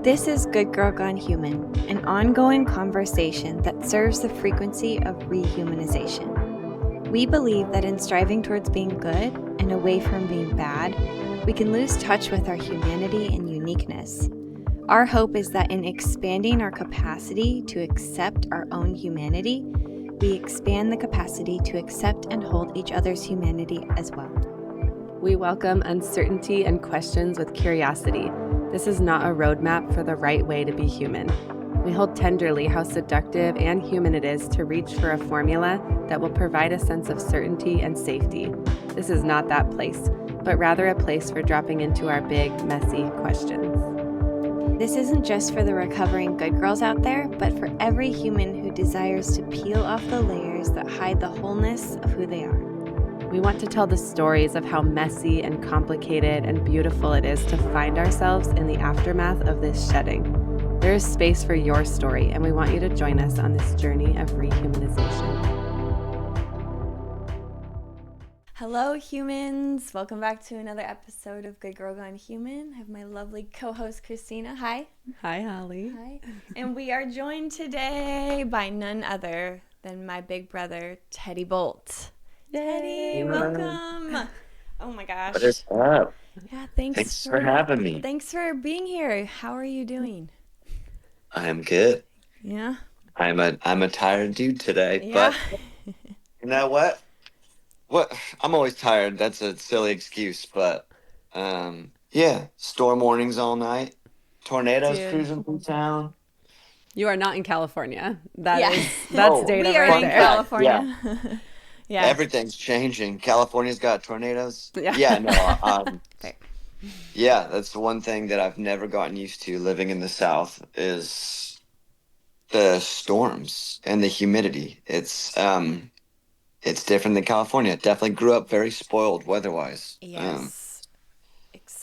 This is Good Girl Gone Human, an ongoing conversation that serves the frequency of rehumanization. We believe that in striving towards being good and away from being bad, we can lose touch with our humanity and uniqueness. Our hope is that in expanding our capacity to accept our own humanity, we expand the capacity to accept and hold each other's humanity as well. We welcome uncertainty and questions with curiosity. This is not a roadmap for the right way to be human. We hold tenderly how seductive and human it is to reach for a formula that will provide a sense of certainty and safety. This is not that place, but rather a place for dropping into our big, messy questions. This isn't just for the recovering good girls out there, but for every human who desires to peel off the layers that hide the wholeness of who they are. We want to tell the stories of how messy and complicated and beautiful it is to find ourselves in the aftermath of this shedding. There is space for your story, and we want you to join us on this journey of rehumanization. Hello, humans. Welcome back to another episode of Good Girl Gone Human. I have my lovely co-host, Christina. Hi. Hi, Holly. Hi. And we are joined today by none other than my big brother, Teddy Boldt. Teddy, welcome. Oh my gosh. What is up? Yeah, thanks for having me. Thanks for being here. How are you doing? I am good. Yeah. I'm a tired dude today, Yeah. but you know what? I'm always tired. That's a silly excuse, but yeah, storm warnings all night, tornadoes cruising through town. You are not in California. Yeah. That's data we are right in there. California. Yeah. Yeah. Everything's changing. California's got tornadoes. Yeah. No. Fair. Yeah, that's the one thing that I've never gotten used to living in the South is the storms and the humidity. It's different than California. Definitely grew up very spoiled weather-wise. Yes.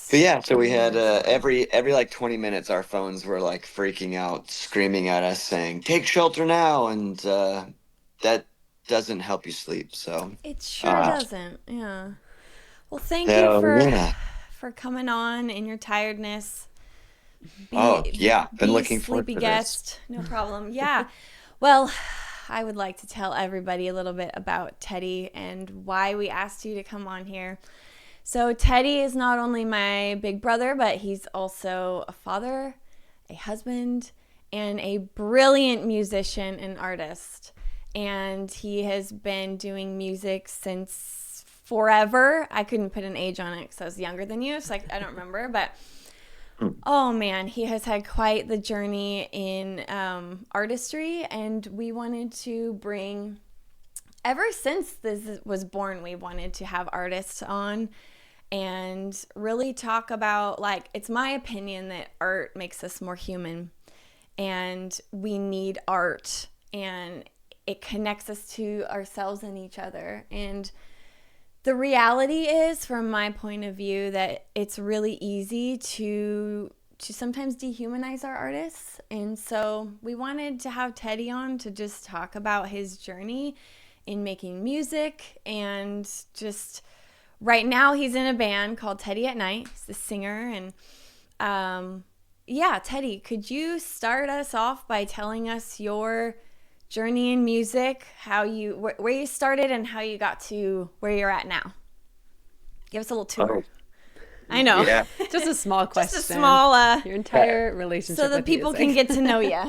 But yeah, so we had every like 20 minutes our phones were like freaking out, screaming at us saying, "Take shelter now," and that doesn't help you sleep. So It sure doesn't. Yeah. Well, thank you for coming on in your tiredness. Been looking forward sleepy to guest. No problem. Yeah. Well, I would like to tell everybody a little bit about Teddy and why we asked you to come on here. So Teddy is not only my big brother, but he's also a father, a husband, and a brilliant musician and artist. And he has been doing music since forever. I couldn't put an age on it because I was younger than you, so I don't remember. But oh man, he has had quite the journey in artistry, and we wanted to bring. Ever since this was born, we wanted to have artists on and really talk about, like, it's my opinion that art makes us more human, and we need art, and it connects us to ourselves and each other. And the reality is, from my point of view, that it's really easy to sometimes dehumanize our artists. And so we wanted to have Teddy on to just talk about his journey in making music. And just right now he's in a band called Teddy at Night. He's the singer. And Teddy, could you start us off by telling us your journey in music, how you where you started and how you got to where you're at now? Give us a little tour. I know. Yeah. Just a small question. Just a small your entire relationship so that people can get to know you.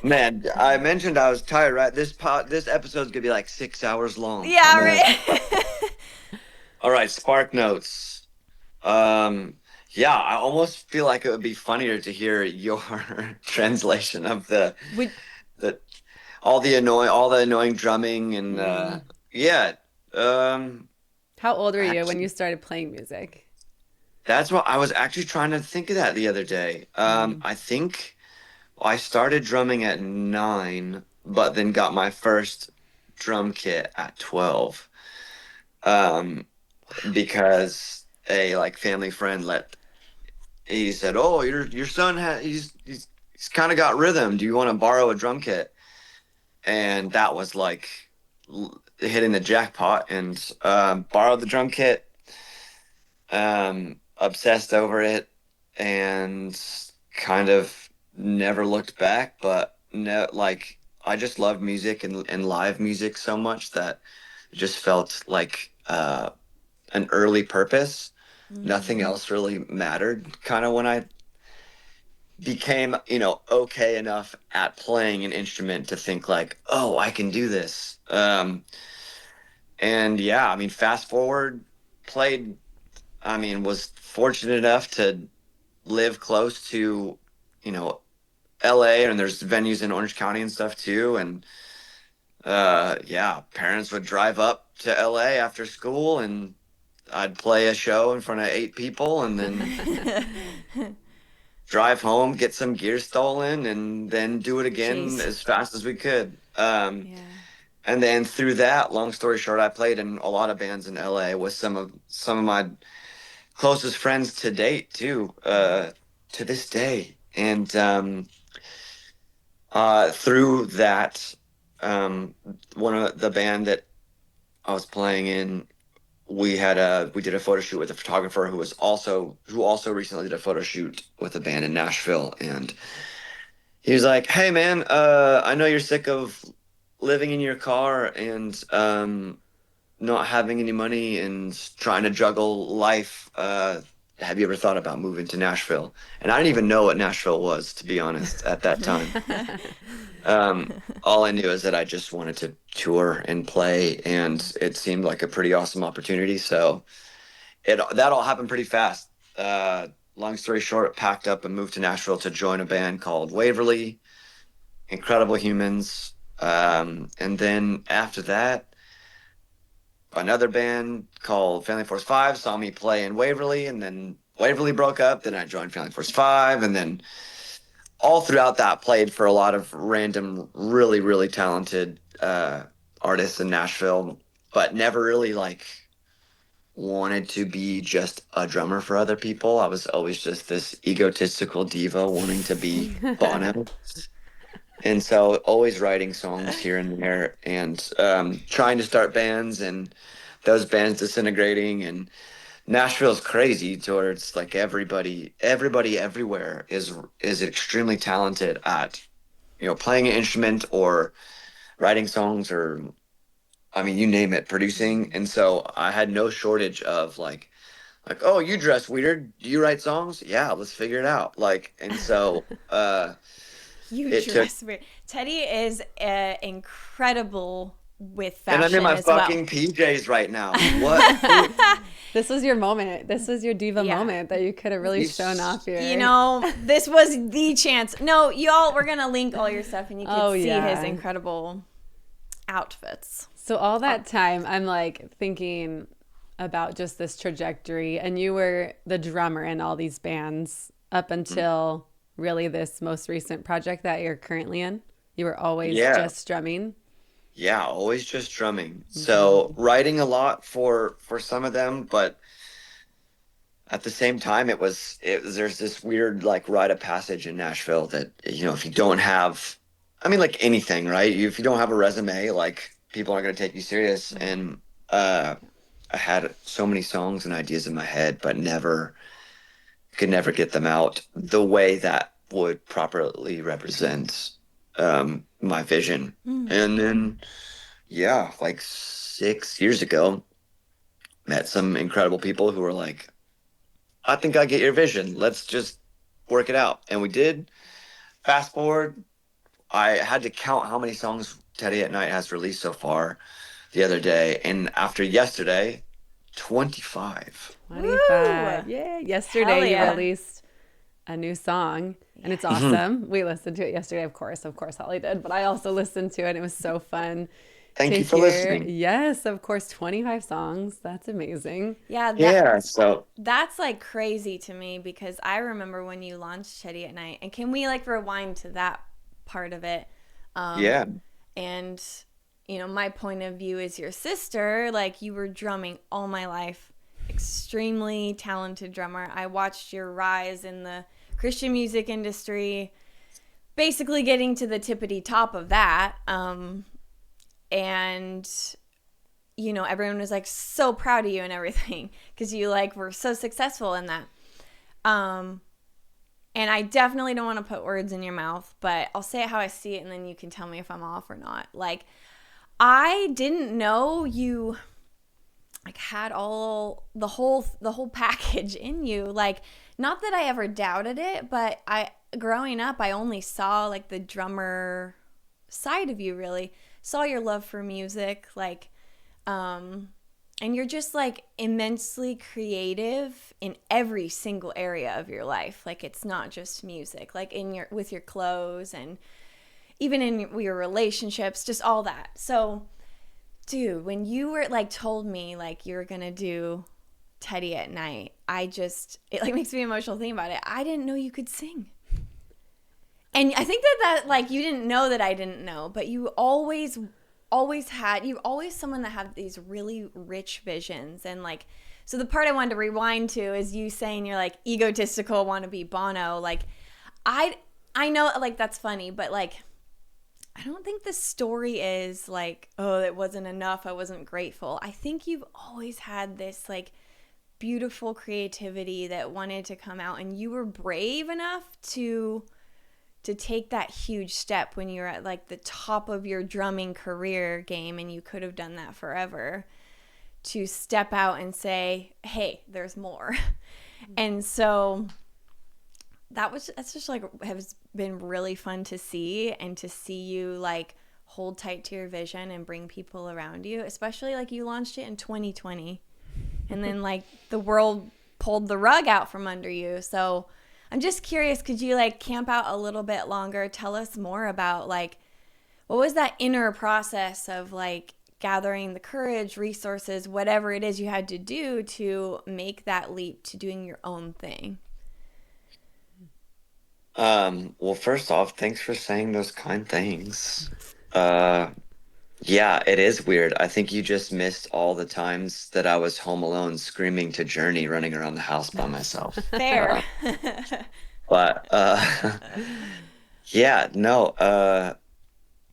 Man, I mentioned I was tired, right? This episode's gonna be like 6 hours long. Yeah, right. All right, Spark Notes. I almost feel like it would be funnier to hear your translation of all the annoying drumming and How old were you when you started playing music? That's what I was actually trying to think of that the other day. I think I started drumming at 9, but then got my first drum kit at 12. Because a like family friend he said, "Oh, your son he's kind of got rhythm. Do you want to borrow a drum kit?" And that was like hitting the jackpot, and borrowed the drum kit. Obsessed over it, and kind of never looked back, but no, like I just loved music and live music so much that it just felt like an early purpose. Nothing Mm-hmm. else really mattered kind of when I became, okay enough at playing an instrument to think like, oh, I can do this. And yeah, I mean, fast forward, played, I mean, was fortunate enough to live close to, you know, LA, and there's venues in Orange County and stuff too. And yeah, parents would drive up to LA after school and I'd play a show in front of 8 people and then drive home, get some gear stolen, and then do it again Jeez. as fast as we could. Yeah. And then through that, long story short, I played in a lot of bands in LA with some of my closest friends to date too, to this day. And through that, um, one of the band that I was playing in, we did a photo shoot with a photographer who also recently did a photo shoot with a band in Nashville, and he was like, "Hey man, I know you're sick of living in your car and not having any money and trying to juggle life. Have you ever thought about moving to Nashville?" And I didn't even know what Nashville was, to be honest, at that time. All I knew is that I just wanted to tour and play, and it seemed like a pretty awesome opportunity. So that all happened pretty fast. Long story short, packed up and moved to Nashville to join a band called Waverly. Incredible humans. And then after that, another band called Family Force Five saw me play in Waverly, and then Waverly broke up. Then I joined Family Force Five, and then all throughout that played for a lot of random, really, really talented artists in Nashville, but never really like wanted to be just a drummer for other people. I was always just this egotistical diva wanting to be Bono. And so always writing songs here and there and trying to start bands and those bands disintegrating. And Nashville's crazy towards like everybody everywhere is extremely talented at, playing an instrument or writing songs or, I mean, you name it, producing. And so I had no shortage of like, oh, you dress weird. Do you write songs? Yeah, let's figure it out. Like, and so You it took, dress weird. Teddy is incredible with and I'm in fashion my as well. fucking PJs right now. What? This was your moment. This was your diva Yeah. moment that you could have really shown off your. You know, this was the chance. No, y'all, we're going to link all your stuff and you can see his incredible outfits. So all that time, I'm like thinking about just this trajectory, and you were the drummer in all these bands up until really this most recent project that you're currently in. You were always Yeah. just drumming. Yeah, always just drumming. So writing a lot for some of them, but at the same time, there's this weird like rite of passage in Nashville that if you don't have, I mean, like anything, right? If you don't have a resume, like people aren't going to take you serious. And I had so many songs and ideas in my head, but could never get them out the way that would properly represent my vision. And then, yeah, like 6 years ago, met some incredible people who were like, I think I get your vision. Let's just work it out. And we did. Fast forward, I had to count how many songs Teddy at Night has released so far the other day. And after yesterday, 25. 25. Woo! Yeah. Hell Yesterday you yeah. released a new song, and it's awesome. We listened to it yesterday, of course. Holly did, but I also listened to it. It was so fun. Thank to you for hear. listening. Yes, of course, 25 songs. That's amazing. Yeah, So that's like crazy to me because I remember when you launched Teddy at Night. And can we like rewind to that part of it? yeah. And, my point of view is your sister. Like, you were drumming all my life. Extremely talented drummer. I watched your rise in the Christian music industry, basically getting to the tippity top of that. And everyone was like so proud of you and everything because you like were so successful in that. And I definitely don't want to put words in your mouth, but I'll say it how I see it, and then you can tell me if I'm off or not. Like, I didn't know you like had all the whole package in you. Like, not that I ever doubted it, but I growing up I only saw like the drummer side of you, really. Saw your love for music, like and you're just like immensely creative in every single area of your life. Like, it's not just music, like in your with your clothes and even in your relationships, just all that. So, dude, when you were like told me like you were gonna do Teddy at Night, it like makes me emotional thinking about it. I didn't know you could sing. And I think that like you didn't know that I didn't know, but you you always someone that had these really rich visions. And like, so the part I wanted to rewind to is you saying you're like egotistical, want to be Bono. Like, I know like that's funny, but like I don't think the story is like, oh, it wasn't enough, I wasn't grateful. I think you've always had this like beautiful creativity that wanted to come out, and you were brave enough to take that huge step when you're at like the top of your drumming career game, and you could have done that forever, to step out and say, hey, there's more. And so that's just like has been really fun to see, and to see you like hold tight to your vision and bring people around you, especially like you launched it in 2020, and then like the world pulled the rug out from under you. So I'm just curious, could you like camp out a little bit longer? Tell us more about like, what was that inner process of like gathering the courage, resources, whatever it is you had to do to make that leap to doing your own thing? Well, first off, thanks for saying those kind things. Uh, yeah, it is weird. I think you just missed all the times that I was home alone screaming to Journey running around the house by myself. Fair. But yeah, no,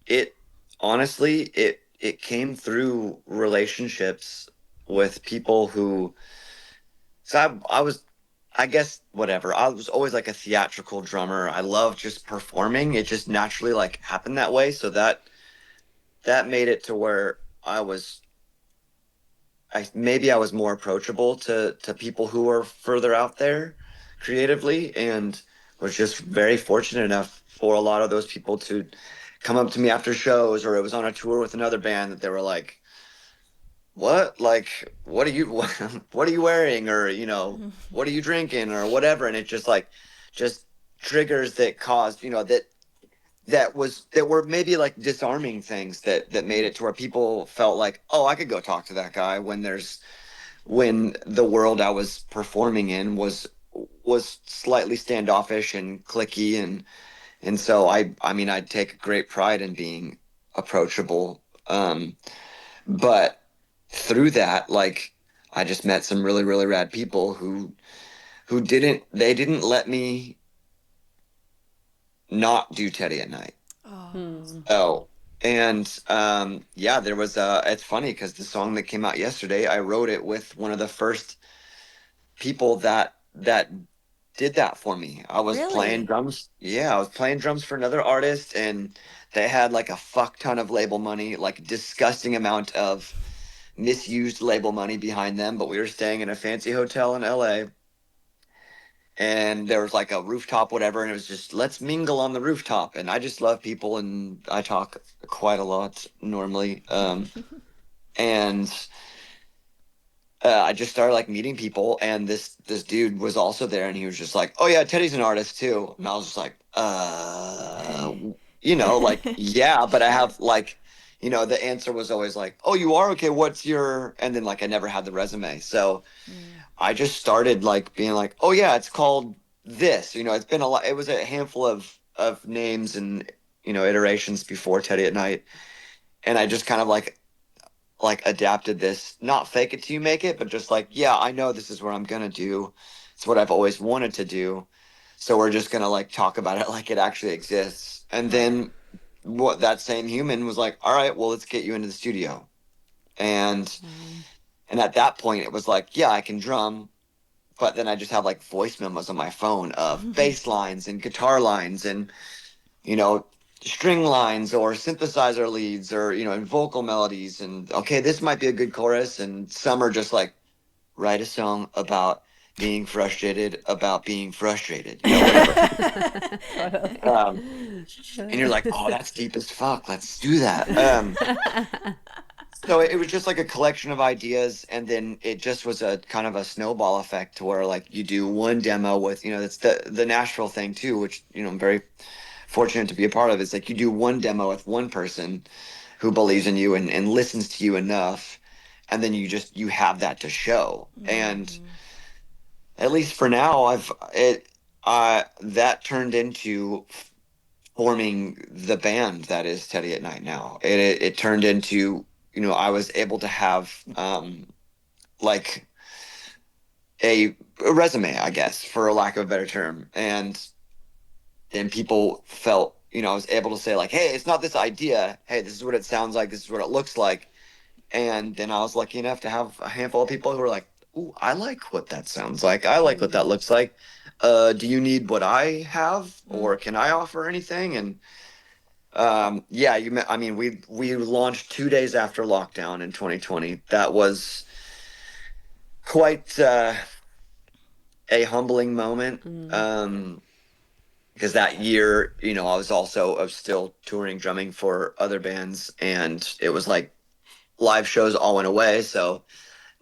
it honestly it came through relationships with people who so I was I guess whatever. I was always like a theatrical drummer. I love just performing. It just naturally like happened that way. So that made it to where maybe I was more approachable to people who are further out there creatively, and was just very fortunate enough for a lot of those people to come up to me after shows, or it was on a tour with another band that they were like, what, like, what are you what are you wearing, or what are you drinking, or whatever. And it just like just triggers that caused, that were maybe like disarming things that made it to where people felt like, oh, I could go talk to that guy, when the world I was performing in was slightly standoffish and cliquey, and so I mean, I take great pride in being approachable. But through that, like, I just met some really, really rad people who didn't let me not do Teddy at Night. Oh. Oh, and yeah, there was it's funny because the song that came out yesterday, I wrote it with one of the first people that did that for me. I was playing Really? drums. Yeah, I was playing drums for another artist, and they had like a fuck ton of label money, like disgusting amount of misused label money behind them. But we were staying in a fancy hotel in LA, and there was like a rooftop, whatever, and it was just, let's mingle on the rooftop. And I just love people, and I talk quite a lot normally. And I just started like meeting people, and this dude was also there, and he was just like, "Oh yeah, Teddy's an artist too." And I was just like, like, yeah, but I have like, the answer was always like, "Oh, you are? Okay, what's your?" And then like I never had the resume, so Mm. I just started like being like, "Oh yeah, it's called this." It's been a lot. It was a handful of names and iterations before Teddy at Night, and I just kind of like adapted this, not fake it till you make it, but just like, yeah, I know this is what I'm gonna do. It's what I've always wanted to do. So we're just gonna like talk about it like it actually exists. And Right. then what that same human was like, all right, well, let's get you into the studio. And Wow. and at that point it was like, yeah, I can drum. but then I just have like voice memos on my phone of bass lines and guitar lines and, you know, string lines or synthesizer leads or, you know, and vocal melodies. And okay, this might be a good chorus. And some are just like, write a song about being frustrated, you know, whatever. Totally. And you're like, oh, that's deep as fuck. Let's do that. So it was just like a collection of ideas, and then it just was a kind of a snowball effect to where like you do one demo with, you know, that's the Nashville thing too, which, you know, I'm very fortunate to be a part of. It's like you do one demo with one person who believes in you and listens to you enough, and then you have that to show. And at least for now, that turned into forming the band that is Teddy at Night now. It turned into, you know, I was able to have like a resume, I guess, for lack of a better term. And then people felt, you know, I was able to say like, hey, it's not this idea. Hey, this is what it sounds like. This is what it looks like. And then I was lucky enough to have a handful of people who were like, ooh, I like what that sounds like. I like what that looks like. Do you need what I have, or can I offer anything? And yeah, I mean, we launched 2 days after lockdown in 2020. That was quite a humbling moment. Because that year, you know, I was still touring, drumming for other bands, and it was like live shows all went away. So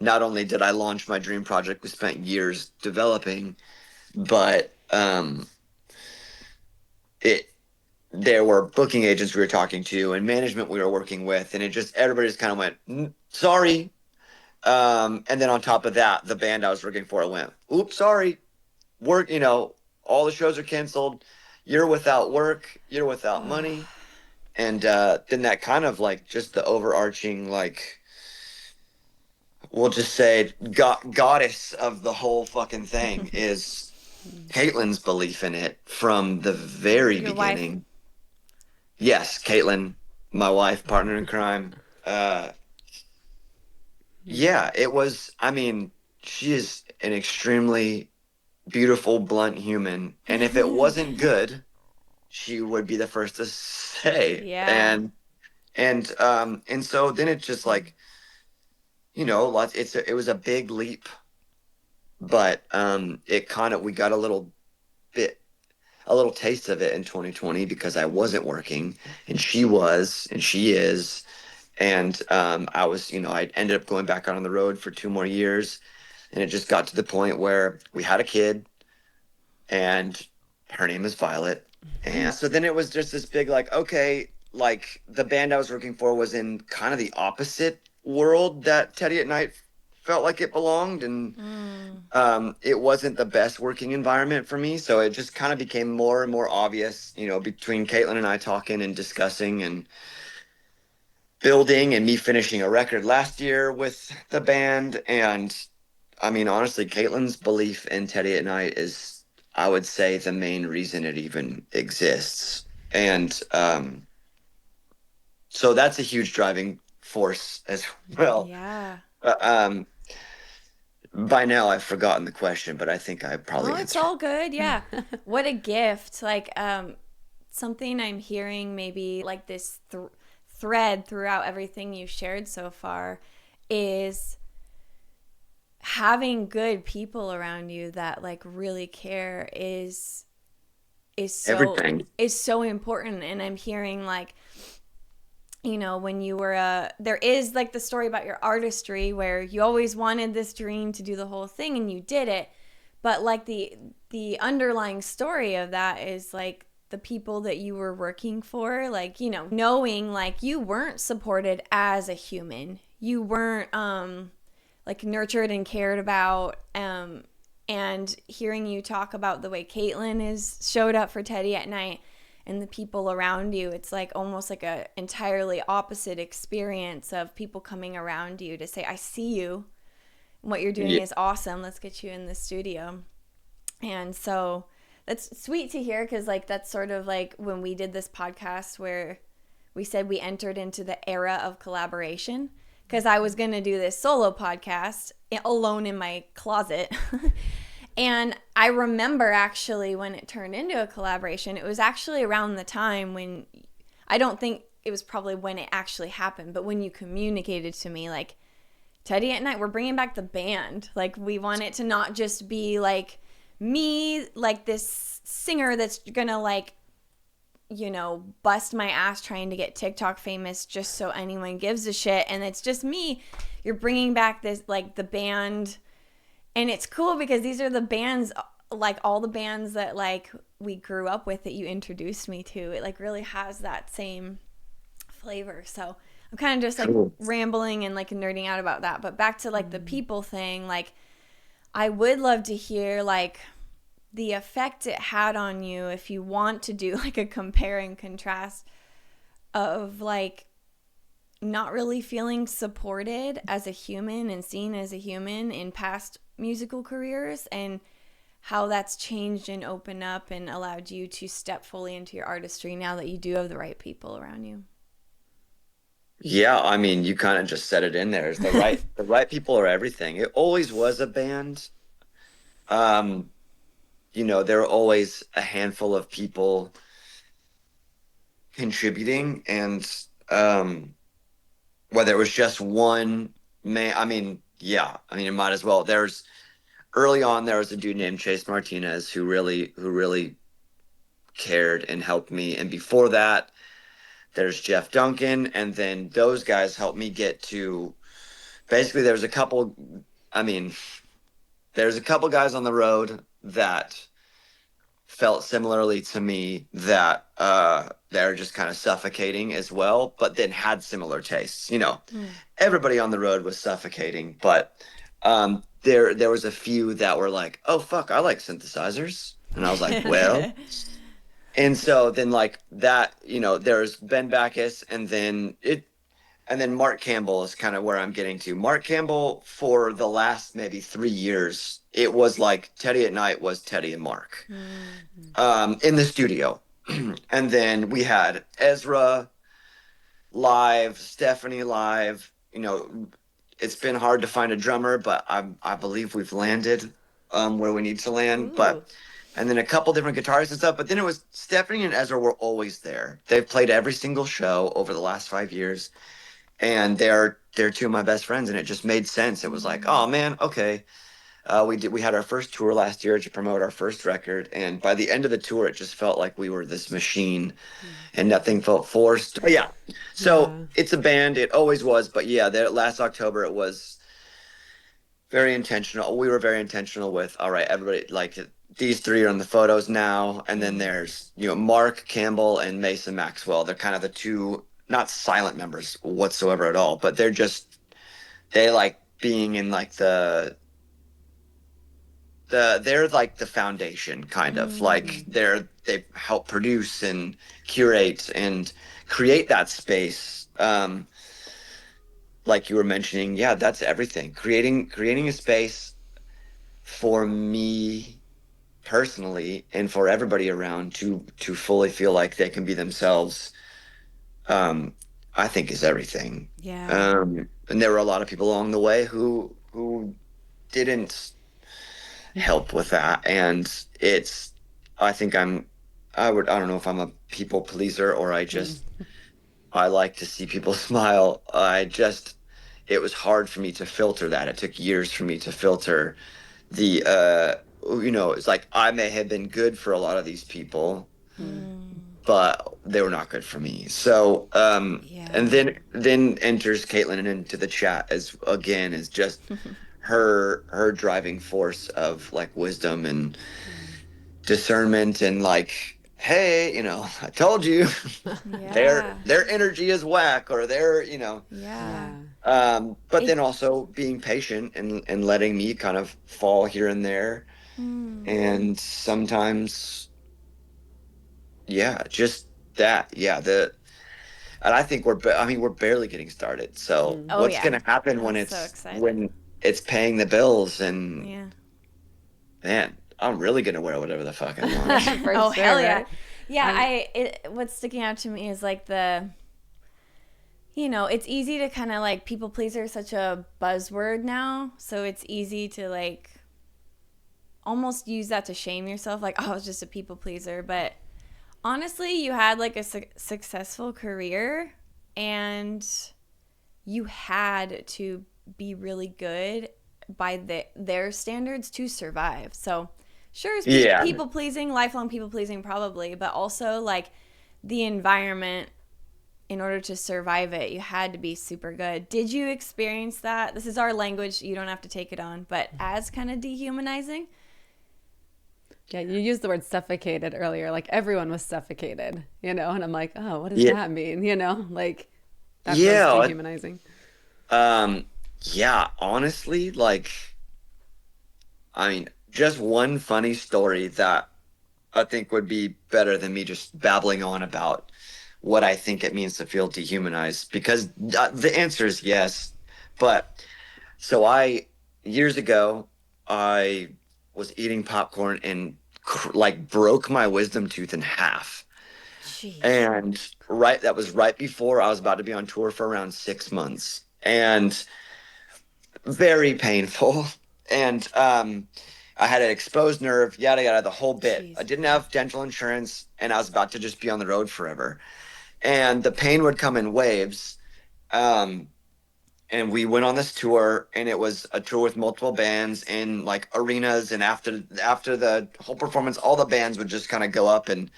not only did I launch my dream project we spent years developing, but it there were booking agents we were talking to and management we were working with, and everybody just kind of went, sorry. And then on top of that, the band I was working for went, oops, sorry. Work, you know, all the shows are canceled. You're without work. You're without money. And then that kind of like just the overarching, like, we'll just say goddess of the whole fucking thing is Caitlin's belief in it from the very Your beginning. wife. Yes, Caitlin, my wife, partner in crime. Yeah, it was, I mean, she is an extremely beautiful, blunt human. And if it wasn't good, she would be the first to say. Yeah. And so then it's just like, you know, it was a big leap, but we got a little taste of it in 2020 because I wasn't working and she was and she is. And I was, you know, I ended up going back out on the road for 2 more years, and it just got to the point where we had a kid, and her name is Violet. And so then it was just this big, like, okay, like the band I was working for was in kind of the opposite world that Teddy at Night felt like it belonged. And it wasn't the best working environment for me. So it just kind of became more and more obvious, you know, between Caitlin and I talking and discussing and building and me finishing a record last year with the band. And I mean, honestly, Caitlin's belief in Teddy at Night is, I would say, the main reason it even exists. And so that's a huge driving force as well. Yeah. By now I've forgotten the question, but I think I probably Oh, it's answered. all good. Yeah. What a gift. Like, something I'm hearing maybe like this thread throughout everything you've shared so far is having good people around you that like really care is Everything. so important. And I'm hearing like, you know, when you were there is like the story about your artistry where you always wanted this dream to do the whole thing and you did it, but like the underlying story of that is like the people that you were working for, like, you know, knowing like you weren't supported as a human, you weren't like nurtured and cared about, and hearing you talk about the way Caitlin is showed up for Teddy at Night and the people around you, it's like almost like a entirely opposite experience of people coming around you to say, I see you, what you're doing is awesome, let's get you in the studio. And so that's sweet to hear, because like that's sort of like when we did this podcast where we said we entered into the era of collaboration, because I was going to do this solo podcast alone in my closet And I remember actually when it turned into a collaboration, it was actually around the time when, I don't think it was probably when it actually happened, but when you communicated to me, like, Teddy at Night, we're bringing back the band. Like, we want it to not just be like me, like this singer that's gonna like, you know, bust my ass trying to get TikTok famous just so anyone gives a shit. And it's just me. You're bringing back this, like, the band. And it's cool because these are the bands, like all the bands that like we grew up with that you introduced me to. It like really has that same flavor. So I'm kind of just like Cool. rambling and like nerding out about that. But back to like the people thing, like I would love to hear like the effect it had on you if you want to do like a compare and contrast of like not really feeling supported as a human and seen as a human in past musical careers, and how that's changed and opened up and allowed you to step fully into your artistry now that you do have the right people around you. Yeah, I mean, you kind of just said it in there. The right people are everything. It always was a band. Um, you know, there were always a handful of people contributing, and whether it was just one man, I mean, yeah, I mean, it might as well. There's early on, there was a dude named Chase Martinez who really cared and helped me, and before that, there's Jeff Duncan, and then those guys helped me get to. Basically, there's a couple. I mean, there's a couple guys on the road that felt similarly to me, that they're just kind of suffocating as well, but then had similar tastes. You know, everybody on the road was suffocating, but there was a few that were like, oh fuck, I like synthesizers, and I was like, well. And so then like that, you know, there's Ben Backus, and then Mark Campbell is kind of where I'm getting to. Mark Campbell, for the last maybe 3 years, it was like Teddy at Night was Teddy and Mark in the studio. And then we had Ezra live, Stephanie live. You know, it's been hard to find a drummer, but I believe we've landed where we need to land. Ooh. But and then a couple different guitarists and stuff. But then it was Stephanie and Ezra were always there. They've played every single show over the last 5 years, and they're two of my best friends, and it just made sense. It was like, oh man, okay. We had our first tour last year to promote our first record, and by the end of the tour, it just felt like we were this machine, and nothing felt forced. But yeah, so it's a band. It always was, but yeah, last October it was very intentional. We were very intentional with, all right, everybody, like, these three are in the photos now, and then there's, you know, Mark Campbell and Mason Maxwell. They're kind of the two, not silent members whatsoever at all, but they like being in like they're like the foundation, kind of like they help produce and curate and create that space. Like you were mentioning, yeah, that's everything. Creating a space for me personally and for everybody around to fully feel like they can be themselves, I think is everything. Yeah. And there were a lot of people along the way who didn't help with that, and I think I don't know if I'm a people pleaser or I like to see people smile. It was hard for me to filter that. It took years for me to filter the you know, it's like I may have been good for a lot of these people, but they were not good for me. So and then enters Caitlin into the chat as again is just her driving force of like wisdom and discernment, and like, hey, you know, I told you their energy is whack, or their, you know. But then also being patient and letting me kind of fall here and there, and sometimes, yeah, just that, yeah, and I think we're barely getting started. So what's gonna happen when it's paying the bills, and man, I'm really gonna wear whatever the fuck I want. Oh, sure, hell yeah. Right? Yeah, what's sticking out to me is like you know, it's easy to kind of like, people pleaser is such a buzzword now, so it's easy to like almost use that to shame yourself, like, oh, I was just a people pleaser. But honestly, you had like a successful career, and you had to be really good by their standards to survive. So sure, it's Yeah. people pleasing, lifelong people pleasing, probably, but also like the environment. In order to survive it, you had to be super good. Did you experience that? This is our language. You don't have to take it on, but as kind of dehumanizing? Yeah, you used the word suffocated earlier. Like everyone was suffocated, and I'm like, oh, what does Yeah. that mean? Like that feels Yeah. dehumanizing. Yeah, honestly, like, I mean, just one funny story that I think would be better than me just babbling on about what I think it means to feel dehumanized, because the answer is yes. But so years ago, I was eating popcorn and like broke my wisdom tooth in half. Jeez. And that was right before I was about to be on tour for around 6 months. And very painful. And I had an exposed nerve, yada yada, the whole bit. I Jeez. didn't have dental insurance, and I was about to just be on the road forever. And the pain would come in waves. Um, and we went on this tour, and it was a tour with multiple bands in like arenas. And after the whole performance, all the bands would just kind of go up and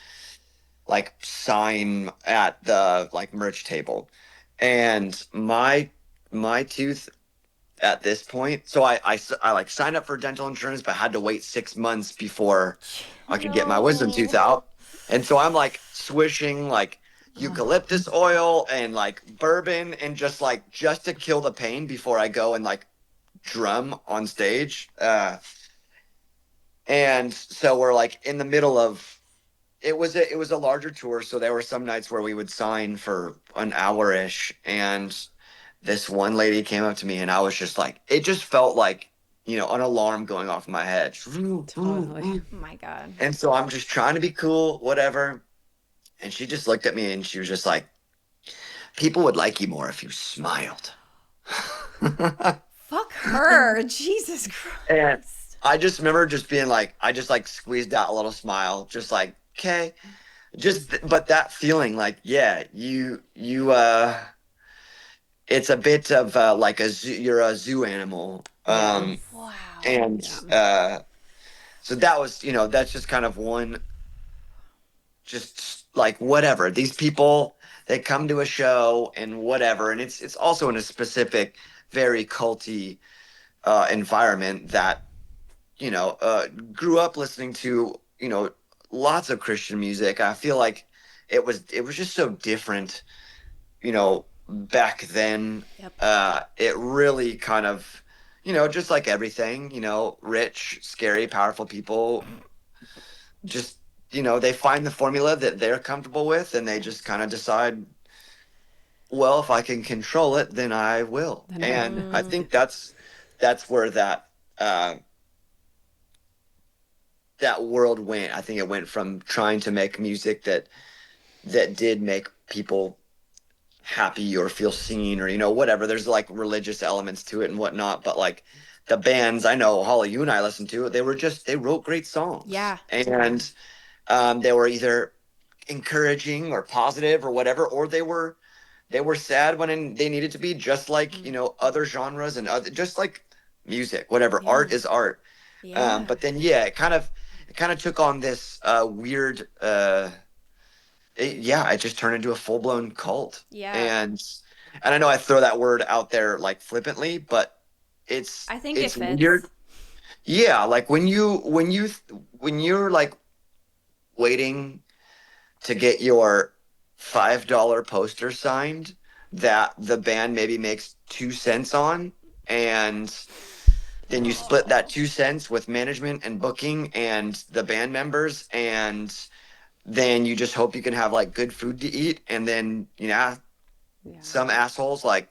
like sign at the like merch table. And my tooth at this point. So I like signed up for dental insurance, but had to wait 6 months before I could get my wisdom tooth No. out. And so I'm like swishing like eucalyptus oil and like bourbon and just to kill the pain before I go and like drum on stage. And so we're like in the middle of it was a larger tour, so there were some nights where we would sign for an hour ish, and this one lady came up to me, and I was just like, it just felt like, an alarm going off in my head. Totally. Oh my God. And so I'm just trying to be cool, whatever. And she just looked at me and she was just like, people would like you more if you smiled. Fuck her. Jesus And Christ. I just remember just being like, I just like squeezed out a little smile, just like, okay. But that feeling like, yeah, it's a bit of like you're a zoo animal. Yes. Wow. And so that was, that's just kind of one, just like whatever. These people, they come to a show and whatever, and it's also in a specific, very culty environment that grew up listening to lots of Christian music. I feel like it was just so different, back then. Yep. It really kind of, just like everything, rich, scary, powerful people just, they find the formula that they're comfortable with, and they just kind of decide, well, if I can control it, then I will. And I think that's where uh, that world went. I think it went from trying to make music that did make people happy or feel seen or whatever. There's like religious elements to it and whatnot, but like the bands I know, Holly, you and I listened to, they wrote great songs. Yeah. And they were either encouraging or positive or whatever, or they were sad when they needed to be, just like other genres and other, just like music, whatever. Yeah. Art is art. Yeah. But then it kind of took on this weird it just turned into a full-blown cult. Yeah. And I know I throw that word out there like flippantly, but I think it's it fits. weird. Yeah, like when you're like waiting to get your $5 poster signed that the band maybe makes 2 cents on, and then you split that 2 cents with management and booking and the band members, and then you just hope you can have like good food to eat, and then some assholes like,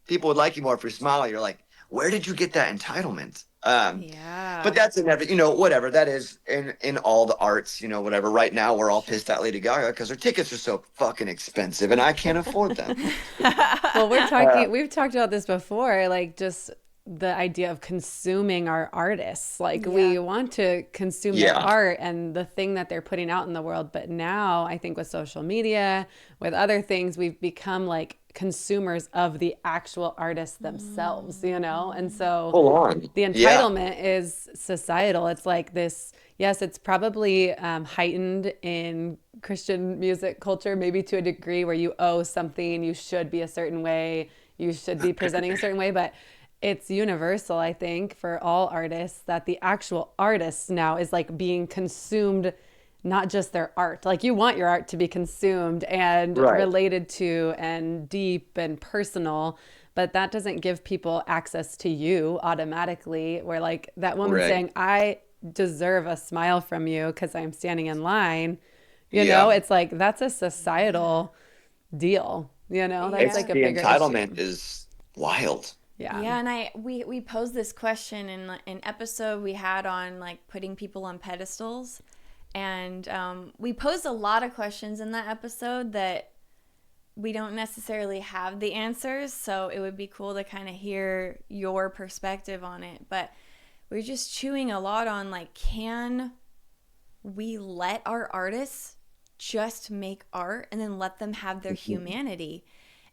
people would like you more if you smile. You're like, where did you get that entitlement? Yeah. But that's in every, whatever that is in all the arts, whatever. Right now, we're all pissed at Lady Gaga because her tickets are so fucking expensive, and I can't afford them. Well, we've talked about this before, like just the idea of consuming our artists. Like, Yeah. we want to consume their Yeah. art and the thing that they're putting out in the world. But now I think with social media, with other things, we've become like consumers of the actual artists themselves, you know? And so Full on. the Yeah. entitlement is societal. It's like this, yes, it's probably heightened in Christian music culture, maybe to a degree where you owe something, you should be a certain way, you should be presenting a certain way, but it's universal, I think, for all artists that the actual artist now is like being consumed, not just their art. Like, you want your art to be consumed and Right. related to and deep and personal, but that doesn't give people access to you automatically. Where like that woman Right. saying, I deserve a smile from you because I'm standing in line, Yeah. it's like that's a societal deal, that's It's like a the bigger entitlement issue. is wild. Yeah. Yeah, and we posed this question in an episode we had on like putting people on pedestals, and we posed a lot of questions in that episode that we don't necessarily have the answers. So it would be cool to kind of hear your perspective on it. But we're just chewing a lot on like, can we let our artists just make art and then let them have their humanity?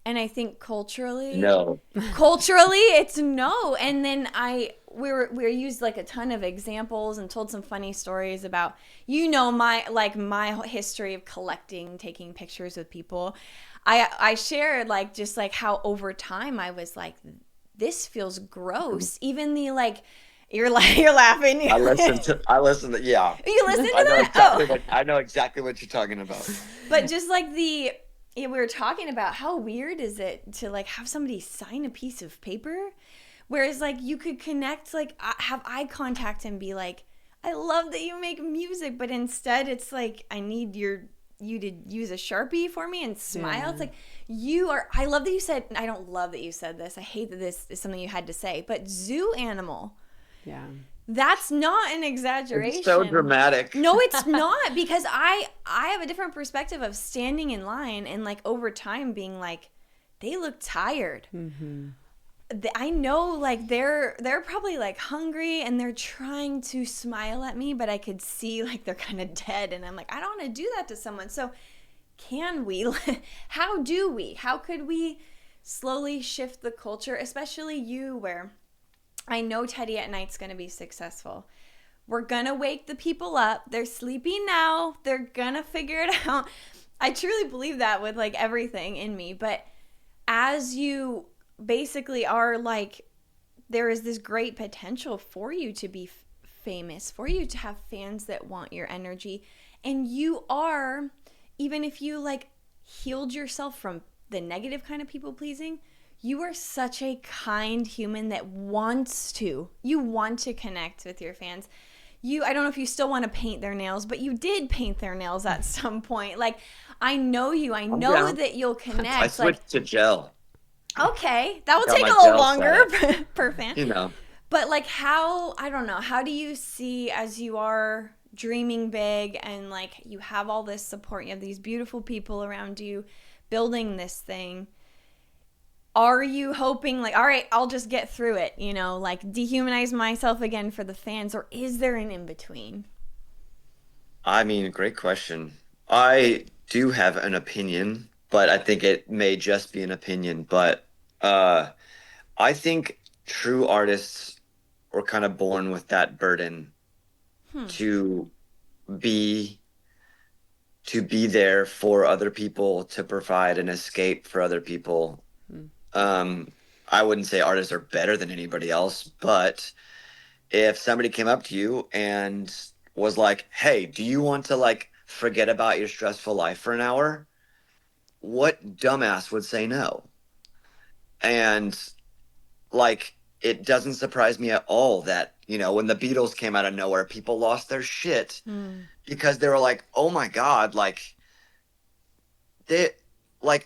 And I think culturally No. it's no. And then we used like a ton of examples and told some funny stories about my history of collecting, taking pictures with people. I shared like just like how over time I was like, this feels gross. Even the like, you're laughing. I listened to yeah. You listen to that? I know exactly what you're talking about. But just like we were talking about how weird is it to like have somebody sign a piece of paper, whereas like you could connect, like have eye contact and be like, I love that you make music, but instead it's like, I need you to use a Sharpie for me and smile. Yeah. It's like I love that you said, I don't love that you said this, I hate that this is something you had to say, but zoo animal. Yeah. That's not an exaggeration. It's so dramatic. No, it's not, because I have a different perspective of standing in line and like over time being like, they look tired. Mm-hmm. I know like they're probably like hungry and they're trying to smile at me, but I could see like they're kind of dead, and I'm like, I don't want to do that to someone. So can we? How could we slowly shift the culture, especially you, where I know Teddy at Night's going to be successful. We're going to wake the people up. They're sleeping now. They're going to figure it out. I truly believe that with like everything in me. But as you basically are like, there is this great potential for you to be famous, for you to have fans that want your energy. And you are, even if you like healed yourself from the negative kind of people pleasing, you are such a kind human that you want to connect with your fans. I don't know if you still want to paint their nails, but you did paint their nails at some point. Like, I know you. I know that you'll connect. I switched to gel. Okay. That will take a little longer per fan. You know. But like I don't know, how do you see, as you are dreaming big and like you have all this support, you have these beautiful people around you building this thing, are you hoping like, all right, I'll just get through it, like dehumanize myself again for the fans, or is there an in-between? I mean, great question. I do have an opinion, but I think it may just be an opinion. But I think true artists were kind of born with that burden to be there for other people, to provide an escape for other people. I wouldn't say artists are better than anybody else, but if somebody came up to you and was like, hey, do you want to like forget about your stressful life for an hour? What dumbass would say no? And like, it doesn't surprise me at all that, when the Beatles came out of nowhere, people lost their shit because they were like, oh my God, like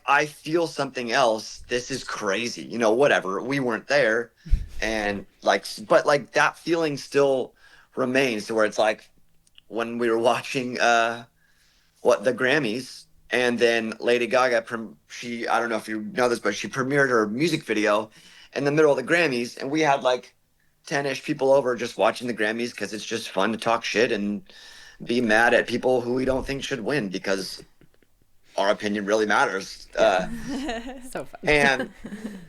I feel something else. This is crazy. Whatever. We weren't there. And but that feeling still remains, to where it's like when we were watching the Grammys, and then Lady Gaga, I don't know if you know this, but she premiered her music video, in the middle of the Grammys, and we had like 10-ish people over just watching the Grammys because it's just fun to talk shit and be mad at people who we don't think should win because our opinion really matters. So fun. And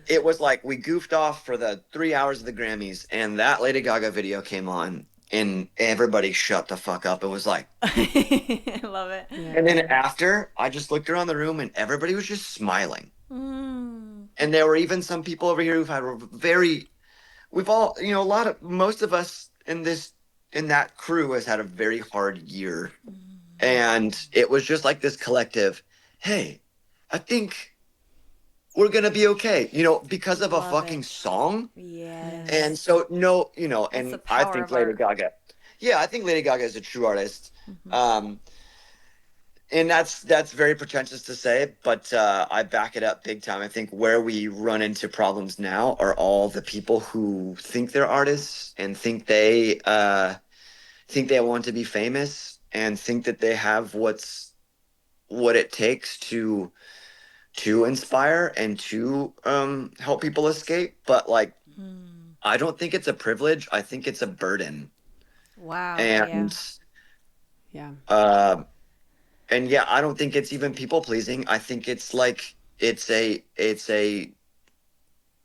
it was like we goofed off for the 3 hours of the Grammys, and that Lady Gaga video came on, and everybody shut the fuck up and was like, I love it. Yeah. and then after, I just looked around the room and everybody was just smiling. And there were even some people over here who've had we've all, most of us in that crew has had a very hard year. And it was just like this collective, hey, I think we're going to be okay, because of a Love fucking it. song. Yes. And so, no, That's and the I power think of Lady art. Gaga. Yeah, I think Lady Gaga is a true artist. And that's very pretentious to say, but I back it up big time. I think where we run into problems now are all the people who think they're artists and think they want to be famous and think that they have what it takes to inspire and to help people escape. But like, I don't think it's a privilege. I think it's a burden. Wow. And Yeah. and yeah, I don't think it's even people pleasing. I think it's like it's a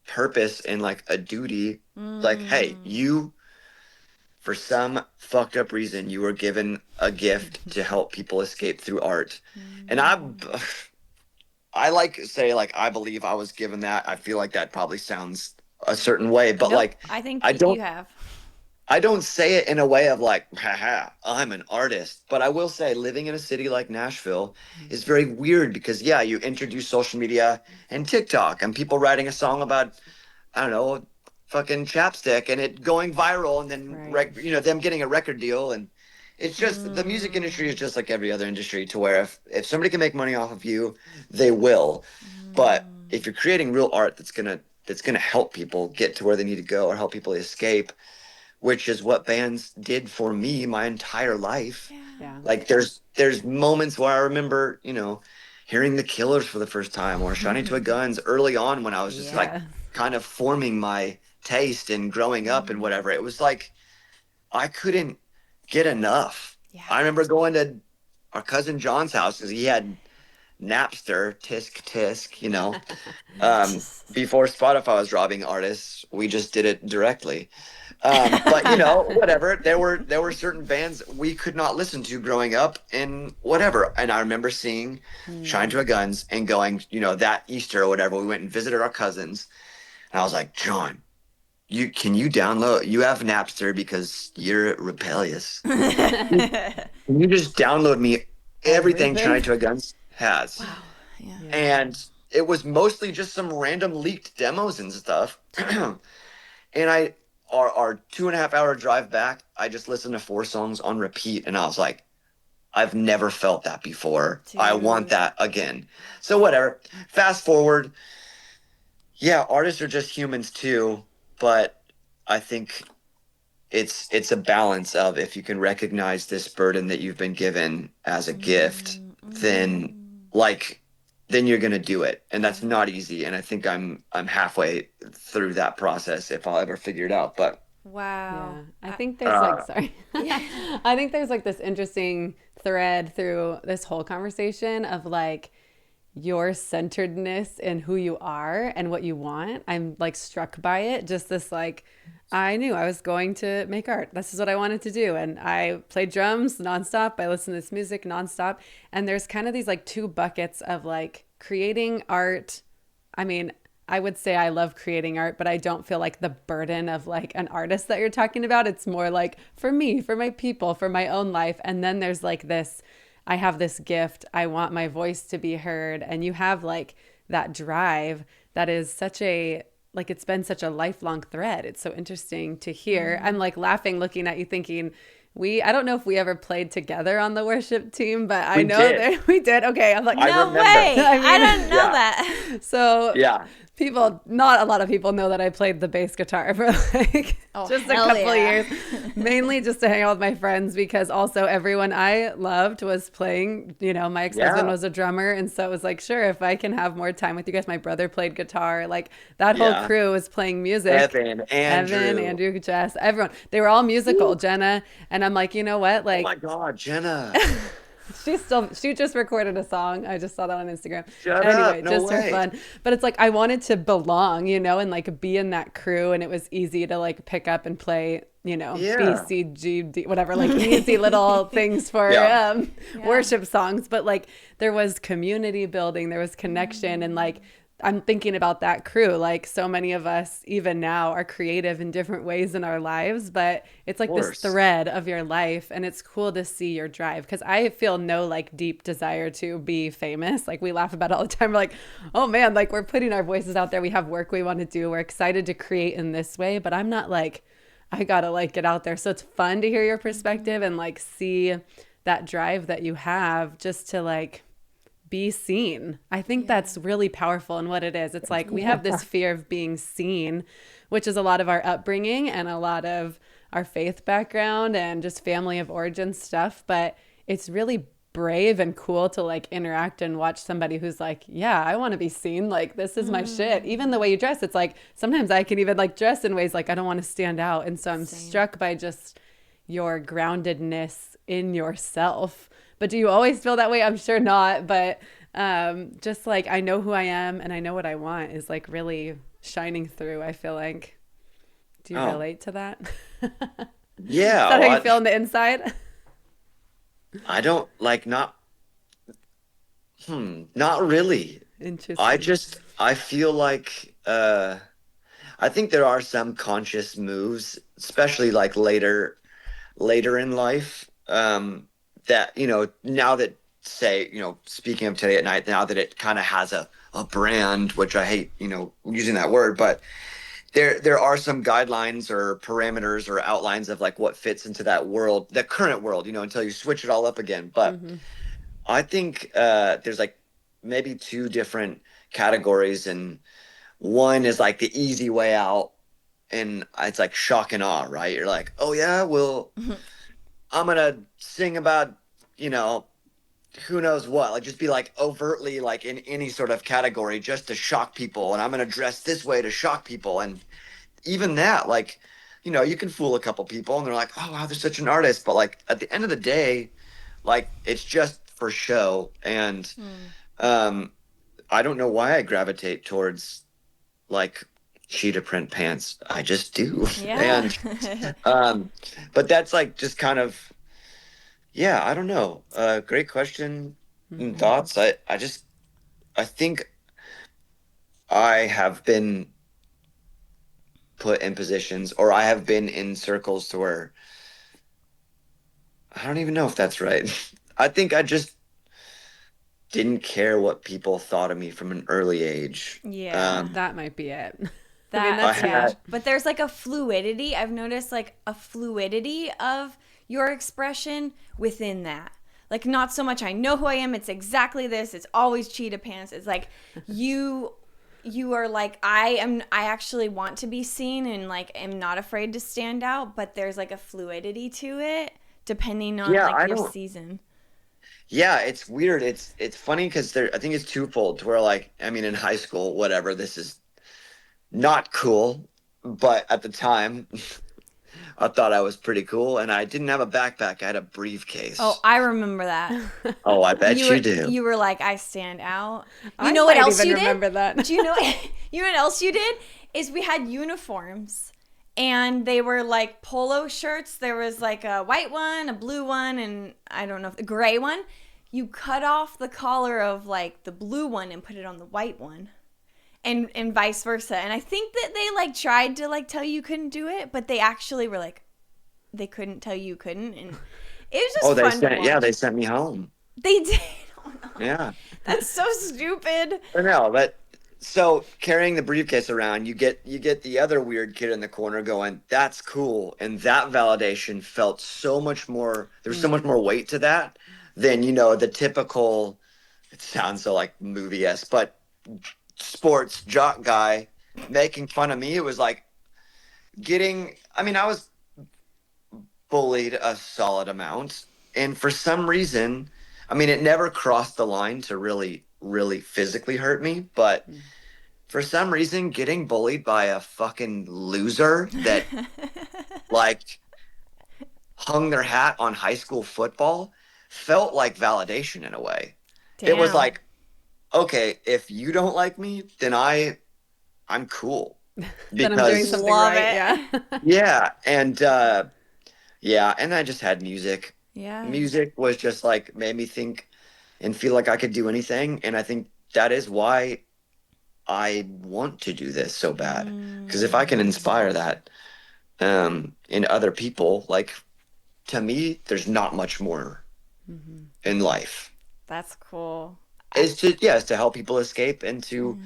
purpose and like a duty. Like, hey, you, for some fucked up reason, you were given a gift to help people escape through art. And I like say like I believe I was given that. I feel like that probably sounds a certain way, but Nope, like I think I don't you have. I don't say it in a way of like, haha, I'm an artist. But I will say living in a city like Nashville is very weird because, yeah, you introduce social media and TikTok and people writing a song about, I don't know, fucking chapstick and it going viral and then, Right. them getting a record deal. And it's just the music industry is just like every other industry to where if somebody can make money off of you, they will. But if you're creating real art that's gonna help people get to where they need to go or help people escape, which is what bands did for me my entire life. Yeah. Like there's moments where I remember, hearing the Killers for the first time or Shining to a Guns early on when I was just like kind of forming my taste and growing up and whatever. It was like I couldn't get enough. Yeah. I remember going to our cousin John's house because he had Napster, tisk tisk, before Spotify was robbing artists. We just did it directly. But whatever. There were certain bands we could not listen to growing up and whatever. And I remember seeing Shine to a Guns and going, that Easter or whatever, we went and visited our cousins. And I was like, John, you have Napster because you're rebellious. Can you just download me everything Shine to a Guns has? Wow. Yeah. And it was mostly just some random leaked demos and stuff. And our 2.5 hour drive back, I just listened to 4 songs on repeat, and I was like, I've never felt that before. Dude. I want that again. So whatever. Fast forward. Yeah, artists are just humans too, but I think it's a balance of if you can recognize this burden that you've been given as a gift, then you're gonna do it, and that's not easy. And I think I'm halfway through that process if I'll ever figure it out. But Wow. Yeah. I think there's sorry. I think there's like this interesting thread through this whole conversation of like your centeredness in who you are and what you want. I'm like struck by it. Just this like, I knew I was going to make art. This is what I wanted to do. And I played drums nonstop. I listened to this music nonstop. And there's kind of these like 2 buckets of like creating art. I mean, I would say I love creating art, but I don't feel like the burden of like an artist that you're talking about. It's more like for me, for my people, for my own life. And then there's like this, I have this gift. I want my voice to be heard. And you have like that drive that is such a, like, it's been such a lifelong thread. It's so interesting to hear. I'm like laughing, looking at you thinking, I don't know if we ever played together on the worship team, but I know that we did. Okay. I'm like, No remember. way. I I mean, didn't know that. So yeah, Not a lot of people know that I played the bass guitar for like Oh, just a hell couple of yeah. years, mainly just to hang out with my friends because also everyone I loved was playing. My ex-husband Yeah. was a drummer. And so it was like, sure, if I can have more time with you guys, my brother played guitar, like that whole Yeah. crew was playing music. Evan, Evan, Andrew. Andrew, Jess, everyone. They were all musical, Woo. Jenna. And I'm like, you know what? Oh my Like, God, Jenna. she just recorded a song. I just saw that on Instagram. Shut up. Anyway, No just for way. fun. But it's like I wanted to belong, and like be in that crew, and it was easy to like pick up and play, B, Yeah. C, G, D, whatever, like easy little things for Yeah. Yeah. worship songs. But like there was community building, there was connection, and like I'm thinking about that crew. Like so many of us, even now, are creative in different ways in our lives, but it's Of like this course. thread of your life, and it's cool to see your drive because I feel no like deep desire to be famous. Like we laugh about it all the time. We're like, oh man, like we're putting our voices out there. We have work we want to do. We're excited to create in this way, but I'm not like, I gotta like get out there. So it's fun to hear your perspective and like see that drive that you have just to like be seen. I think that's really powerful in what it is. It's like we have this fear of being seen, which is a lot of our upbringing and a lot of our faith background and just family of origin stuff. But it's really brave and cool to like interact and watch somebody who's like, yeah, I want to be seen. Like, this is my shit. Even the way you dress, it's like sometimes I can even like dress in ways like I don't want to stand out. And so I'm struck by just your groundedness in yourself. But do you always feel that way? I'm sure not. But just like I know who I am and I know what I want is like really shining through, I feel like. Do you Oh, relate to that? Is yeah. that how you Well, feel on the inside? I don't like not really. Interesting. I feel like I think there are some conscious moves, especially like later in life, that, now that say, speaking of Today at Night, now that it kind of has a brand, which I hate, using that word, but there are some guidelines or parameters or outlines of like what fits into that world, the current world, until you switch it all up again. But Mm-hmm. I think there's like maybe two different categories, and one is like the easy way out, and it's like shock and awe, right? You're like, oh yeah, well, I'm gonna sing about, you know, who knows what, like just be like overtly like in any sort of category just to shock people, and I'm gonna dress this way to shock people. And even that, like, you can fool a couple people and they're like, oh wow, they're such an artist, but like at the end of the day, like it's just for show. And um I don't know why I gravitate towards like cheetah print pants. I just do. Yeah. And um but that's like just kind of, yeah, I don't know. Great question and Mm-hmm. thoughts. I think I have been put in positions, or I have been in circles to where I don't even know if that's right. I think I just didn't care what people thought of me from an early age. Yeah. That might be it. I mean, That, I that's yeah. huge. had, But there's like a fluidity. I've noticed like a fluidity of your expression within that. Like not so much I know who I am, it's exactly this. It's always cheetah pants. It's like you are like I actually want to be seen and like am not afraid to stand out, but there's like a fluidity to it depending on yeah, like I your don't, season. yeah, it's weird. It's funny because I think it's twofold to where like, I mean, in high school, whatever, this is not cool, but at the time, I thought I was pretty cool, and I didn't have a backpack. I had a Oh, briefcase. I remember that. Oh, I bet You you were do. you were like I stand out. You I know what might else even you did? remember that. Do you know you know what else you did? Is we had uniforms and they were like polo shirts. There was like a white one, a blue one, and I don't know if the gray one. You cut off the collar of like the blue one and put it on the white one. And vice versa. And I think that they like tried to like tell you couldn't do it, but they actually were like they couldn't tell you couldn't, and it was Oh, just fun to they watch. sent me home. They did. Oh no. Yeah. That's so stupid. I know, but so carrying the briefcase around, you get the other weird kid in the corner going, "That's cool," and that validation felt so much more. There's so much more weight to that than the typical. It sounds so like movie-esque, but sports jock guy making fun of me. It was like I mean, I was bullied a solid amount. And for some reason, I mean, it never crossed the line to really, really physically hurt me. But for some reason, getting bullied by a fucking loser that like hung their hat on high school football felt like validation in a way. It was Damn. like, okay, if you don't like me, then I'm cool. Then I'm doing Because something Love right. it. Yeah. yeah, and yeah, and I just had music. Yeah. Music was just like made me think and feel like I could do anything, and I think that is why I want to do this so bad. Because if I can inspire that in other people, like to me, there's not much more in life. That's cool. It's to help people escape and to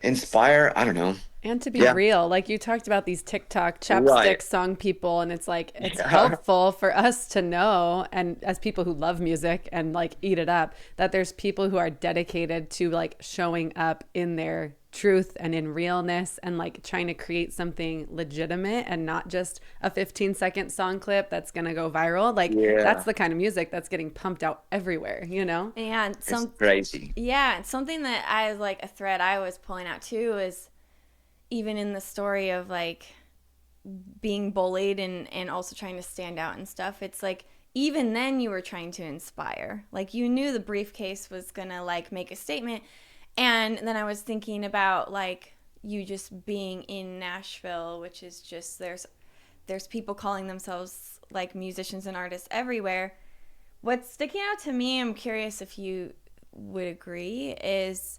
inspire. I don't know. And to be Yeah, real, like you talked about these TikTok right. chapstick song people, and it's like it's Yeah, helpful for us to know, and as people who love music and like eat it up, that there's people who are dedicated to like showing up in their truth and in realness and like trying to create something legitimate and not just a 15-second song clip that's going to go viral. Like that's yeah. the kind of music that's getting pumped out everywhere, you know? And It's crazy. yeah, something that I like a thread I was pulling out too is even in the story of like being bullied and also trying to stand out and stuff, it's like even then you were trying to inspire. Like you knew the briefcase was gonna like make a statement. And then I was thinking about like you just being in Nashville, which is just there's people calling themselves like musicians and artists everywhere. What's sticking out to me, I'm curious if you would agree, is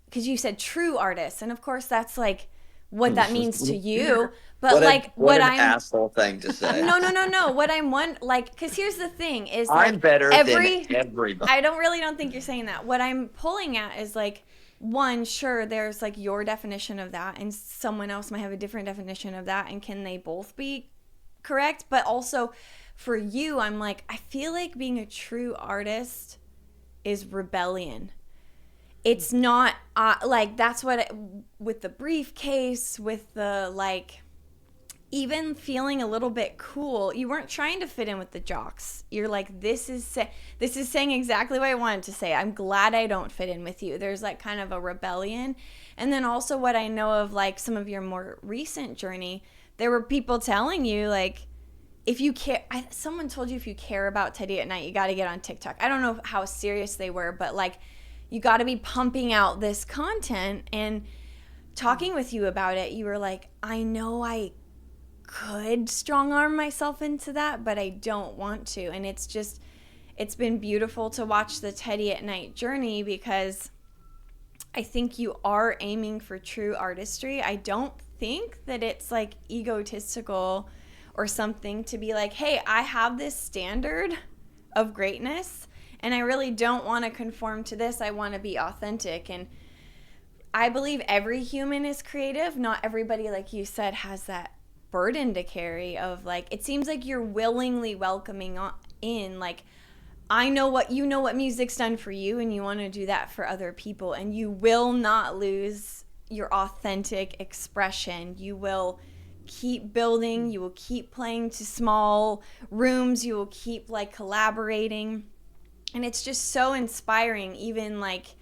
because you said true artists, and of course that's like what that means to you. But like What what an I'm asshole thing to say. no. What I'm one like because here's the thing is like I'm better than every everybody. I don't think you're saying that. What I'm pulling at is like one, sure, there's like your definition of that, and someone else might have a different definition of that, and can they both be correct? But also for you, I'm like, I feel like being a true artist is rebellion. It's not like that's what with the briefcase, with the like even feeling a little bit cool. You weren't trying to fit in with the jocks. You're like, this is saying exactly what I wanted to say. I'm glad I don't fit in with you. There's like kind of a rebellion. And then also what I know of like some of your more recent journey, there were people telling you like, if you care, someone told you if you care about Teddy at Night, you got to get on TikTok. I don't know how serious they were, but like you got to be pumping out this content. And talking with you about it, you were like, I know I could strong arm myself into that, but I don't want to. And it's been beautiful to watch the Teddy at Night journey because I think you are aiming for true artistry. I don't think that it's like egotistical or something to be like, hey, I have this standard of greatness and I really don't want to conform to this. I want to be authentic. And I believe every human is creative. Not everybody, like you said, has that burden to carry of like, it seems like you're willingly welcoming in like, I know what music's done for you and you want to do that for other people, and you will not lose your authentic expression. You will keep building, you will keep playing to small rooms, you will keep like collaborating. And it's just so inspiring. Even like,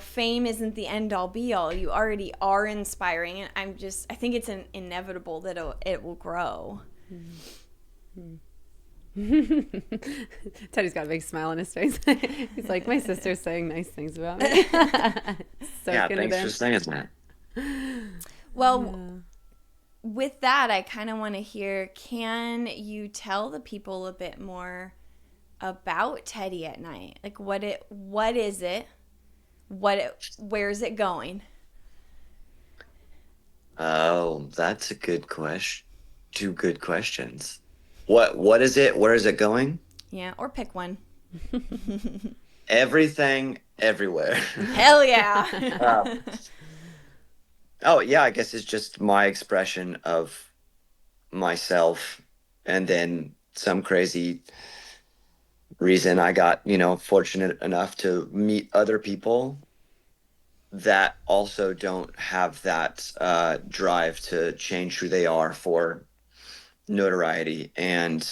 fame isn't the end all be all. You already are inspiring, and I think it's inevitable that it will grow. Teddy's got a big smile on his face. He's like, my sister's saying nice things about me. Yeah, Soaking it thanks in. for saying that. Well, with that, I kind of want to hear, can you tell the people a bit more about Teddy at Night? Like what is it? Where's it going? Oh, that's a good question. Two good questions. What is it? Where is it going? Yeah, or pick one. Everything, everywhere. Hell yeah. Uh, oh yeah, I guess it's just my expression of myself, and then some crazy reason I got, fortunate enough to meet other people that also don't have that drive to change who they are for notoriety, and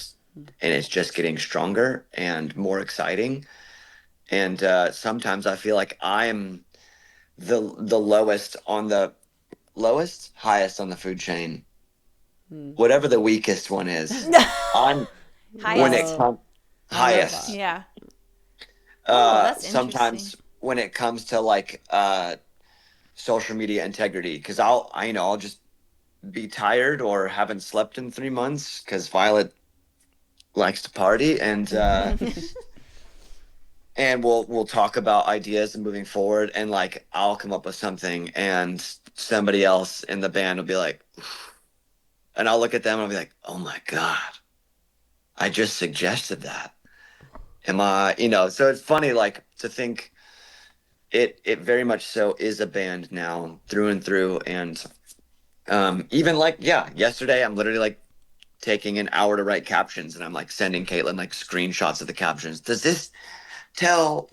it's just getting stronger and more exciting. And sometimes I feel like I'm the lowest, highest on the food chain, whatever the weakest one is. I'm when it Highest. Whoa, comes I love highest. that. Yeah. Oh, that's interesting. Sometimes when it comes to like social media integrity, because I'll just be tired or haven't slept in 3 months because Violet likes to party, and we'll talk about ideas and moving forward, and like I'll come up with something and somebody else in the band will be like, and I'll look at them and I'll be like, oh my God, I just suggested that. Am I, so it's funny, like to think it very much so is a band now through and through. And even like, yeah, yesterday I'm literally like taking an hour to write captions and I'm like sending Caitlin like screenshots of the captions. Does this tell,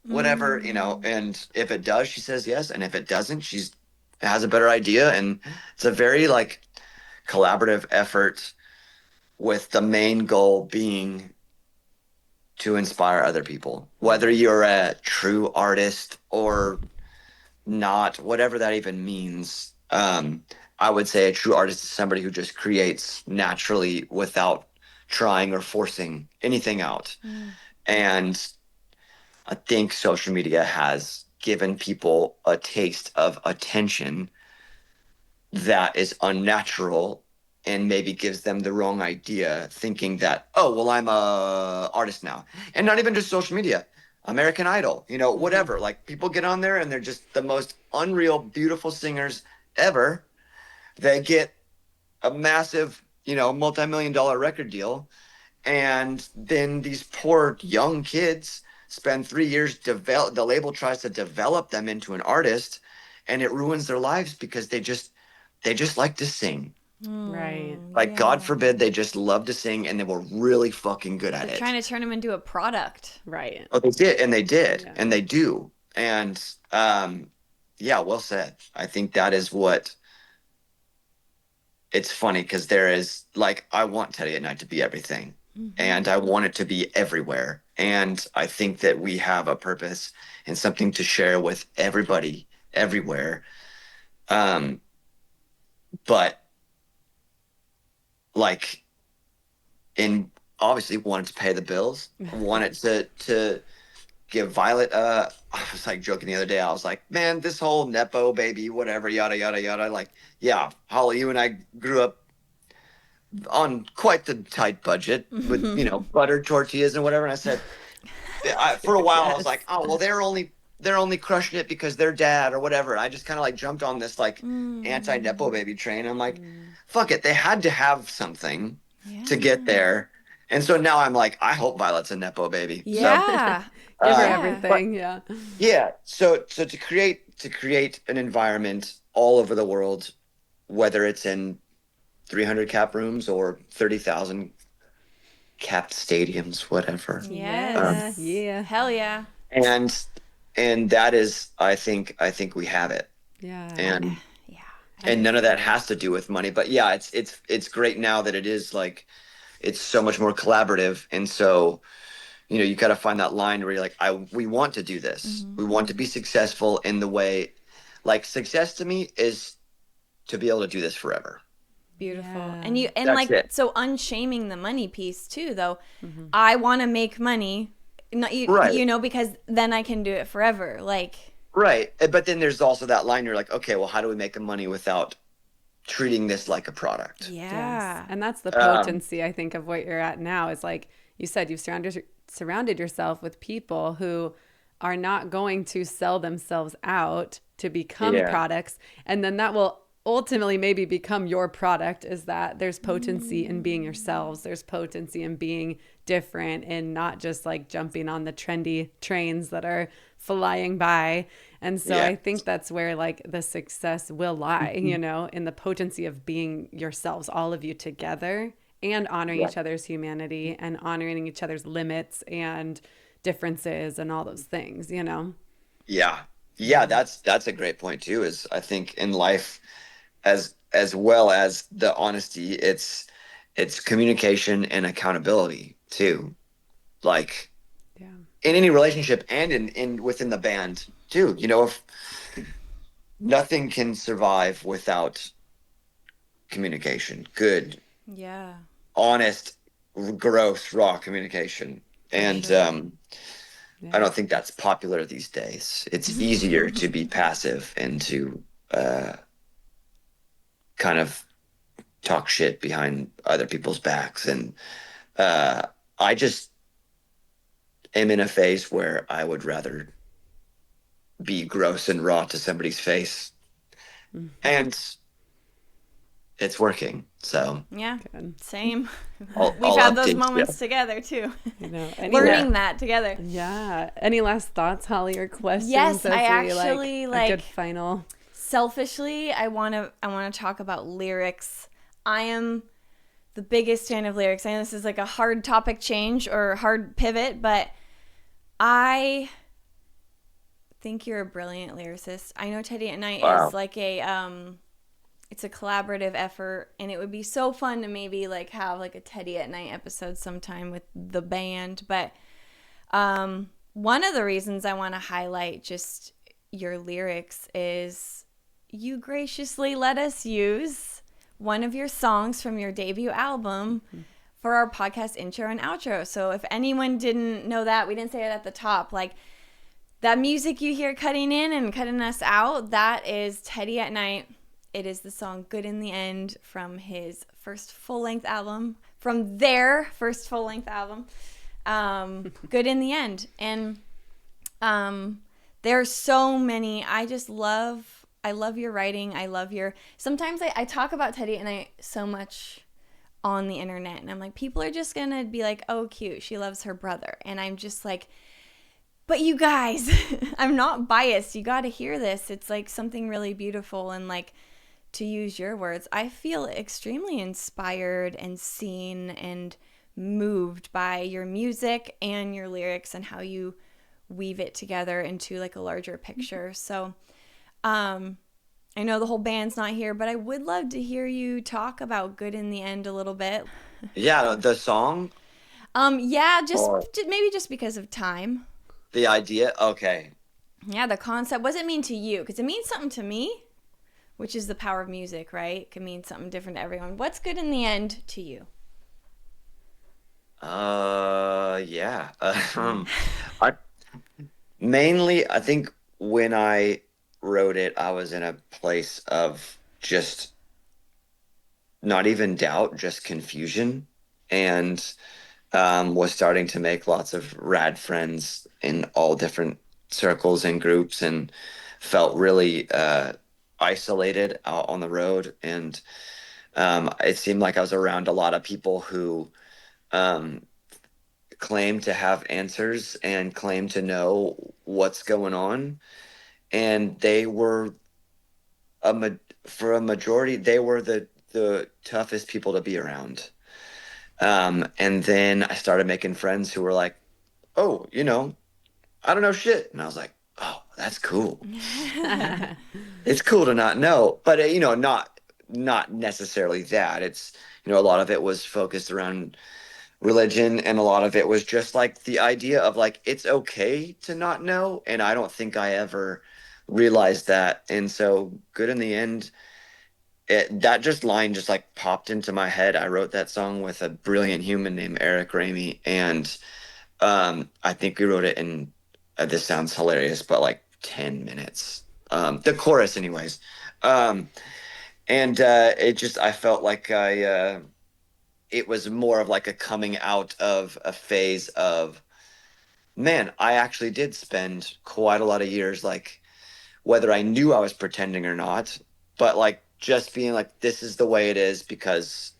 whatever, and if it does, she says yes. And if it doesn't, she's has a better idea. And it's a very like collaborative effort with the main goal being to inspire other people, whether you're a true artist or not, whatever that even means. I would say a true artist is somebody who just creates naturally without trying or forcing anything out. And I think social media has given people a taste of attention that is unnatural and maybe gives them the wrong idea, thinking that, oh, well, I'm a artist now. And not even just social media, American Idol, whatever. Like people get on there and they're just the most unreal, beautiful singers ever. They get a massive, multi-million dollar record deal. And then these poor young kids spend 3 years the label tries to develop them into an artist, and it ruins their lives because they just like to sing. Right. Like, God Yeah. forbid they just love to sing and they were really fucking good at They're it. trying to turn him into a product. Right. Oh, they did, and they did, Yeah. and they do. And yeah, well said. I think that is what it's funny because there is like I want Teddy at Night to be everything. And I want it to be everywhere. And I think that we have a purpose and something to share with everybody everywhere. But like in obviously wanted to pay the bills, wanted to give Violet I was like joking the other day. I was like, man, this whole Nepo baby, whatever, yada yada yada. Like, yeah, Holly, you and I grew up on quite the tight budget with, buttered tortillas and whatever. And I said, for a while, I was Yes. like, oh, well, they're only crushing it because their dad or whatever. I just kind of like jumped on this like anti Nepo baby train. I'm like, fuck it. They had to have something to get there. And so now I'm like, I hope Violet's a Nepo baby. Yeah. Give her Yeah. everything. Yeah. Yeah. So to create an environment all over the world, whether it's in 300 cap rooms or 30,000 capped stadiums, whatever. Yes. Yeah. Hell yeah. And that is, I think we have it. Yeah. And Yeah. and none of that has to do with money. But yeah, it's great now that it is like it's so much more collaborative. And so, you got to find that line where you're like, we want to do this. We want to be successful in the way, like success to me is to be able to do this forever. Beautiful. Yeah. And That's like it. so unshaming the money piece too though. I want to make money, not Right. because then I can do it forever. Like Right. But then there's also that line you're like, okay, well, how do we make the money without treating this like a product? yeah. Yes. And that's the Um, potency, I think, of what you're at now is like you said, you've surrounded yourself with people who are not going to sell themselves out to become Yeah. products. And then that will ultimately maybe become your product, is that there's potency in being yourselves. There's potency in being different and not just like jumping on the trendy trains that are flying by. And so Yeah. I think that's where like the success will lie, in the potency of being yourselves, all of you together, and honoring Yeah. each other's humanity and honoring each other's limits and differences and all those things. Yeah. Yeah, that's a great point too. Is I think in life, as well as the honesty, it's communication and accountability too. Like Yeah. in any relationship and in within the band too. If nothing can survive without communication, good, Yeah, honest, gross, raw communication. for And sure. I Yeah. don't think that's popular these days. It's easier to be passive and to kind of talk shit behind other people's backs. And uh, I just am in a phase where I would rather be gross and raw to somebody's face. Mhm. And it's working. So Yeah, Good. same. I'll, We've I'll had those update you. moments together too. You know, Yeah. Learning that together. yeah. Any last thoughts, Holly, or questions Yes, as I we actually a good final? selfishly, I want to talk about lyrics. I am the biggest fan of lyrics. I know this is like a hard topic change or hard pivot, but I think you're a brilliant lyricist. I know Teddy at Night is Wow. like it's a collaborative effort, and it would be so fun to maybe like have like a Teddy at Night episode sometime with the band. But one of the reasons I want to highlight just your lyrics is you graciously let us use one of your songs from your debut album for our podcast intro and outro. So if anyone didn't know that, we didn't say it at the top, like that music you hear cutting in and cutting us out, that is Teddy at Night. It is the song Good in the End from his first full-length album, from their first full-length album, Good in the End. And there are so many. I love your writing. I love your, sometimes I talk about Teddy and I so much on the internet, and I'm like, people are just going to be like, oh, cute, she loves her brother. And I'm just like, but you guys, I'm not biased. You got to hear this. It's like something really beautiful. And like, to use your words, I feel extremely inspired and seen and moved by your music and your lyrics and how you weave it together into like a larger picture. So, I know the whole band's not here, but I would love to hear you talk about Good in the End a little bit. Yeah, the song Yeah, or maybe just because of time. the idea. Okay. Yeah, the concept. What does it mean to you? Because it means something to me, which is the power of music, right? It can mean something different to everyone. What's good in the end to you? Yeah. I mainly, I think when I wrote it, I was in a place of just not even doubt, just confusion, and was starting to make lots of rad friends in all different circles and groups, and felt really isolated out on the road. And it seemed like I was around a lot of people who um, claim to have answers and claim to know what's going on, and they were for a majority, they were the toughest people to be around. And then I started making friends who were like, "Oh, I don't know shit," and I was like, "Oh, that's cool. It's cool to not know," but not necessarily that. It's a lot of it was focused around religion, and a lot of it was just like the idea of like it's okay to not know, and I don't think I ever realized that. And so Good in the End, that just line just like popped into my head. I wrote that song with a brilliant human named Eric Ramey, and I think we wrote it in this sounds hilarious, but like 10 minutes. The chorus anyways. And it just I felt like I it was more of like a coming out of a phase of, man, I actually did spend quite a lot of years, like, whether I knew I was pretending or not, but like just being like, this is the way it is because